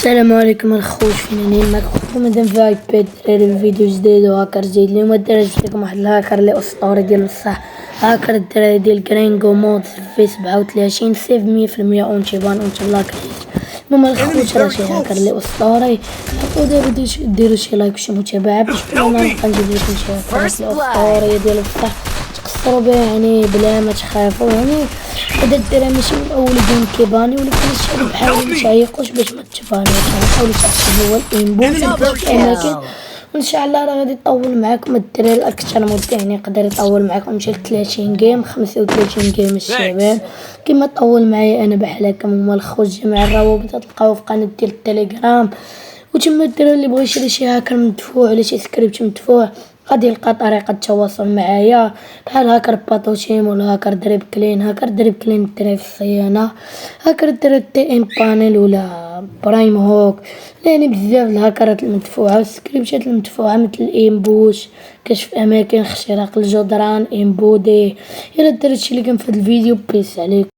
السلام عليكم الخوش، فينين معكم خوكم مدام في ايباد. دراري فيديو جديد وهاكر جديد. اليوم الدراري جبت لكم واحد الهاكر اللي اسطوري ديال بصح. هاكر الدراري ديال كرينغو مود في 37 سيف 100% اون تيبان اون تبلاك. المهم الخوش راه شي هاكر اللي اسطوري. حطوا ديروا شي لايك وشي متابعه باش كل نهار نبقى نجيب لكم شي هاكرات اسطوريه ديال بصح تقصروا بها يعني بلا ما تخافوا. يعني هذا الدراري ماشي من اول يكون كيباني، ولكن الشعب بحاول ما تعيقوش باش ما تبانيوش. يعني حاولوا تحسبوا هو الانبوت في الاماكن، وان شاء الله راه غادي يطول معاكم الدراري الاكثر مده. يعني يقدر يطول معاكم شي 30 جيم 35 جيم الشباب كما طول معايا انا بحال هكا. هما الخوت جميع الروابط تلقاو في قناه ديال التليجرام. وتما الدراري اللي بغى يشري شي هاكر مدفوع ولا شي سكريبت مدفوع غادي يلقى طريقه التواصل معايا بحال هاكر باتوشيم ولا هاكر دريب كلين. هاكر دريب كلين الدراري في الصيانه، هاكر دريب تي ام بانيل ولا برايم هوك. يعني بزاف الهاكرات المدفوعه والسكريبتات المدفوعه مثل الامبوش، كشف اماكن، اختراق الجدران، امبودي. الى درت شي اللي كان في هذا الفيديو بيس عليكم.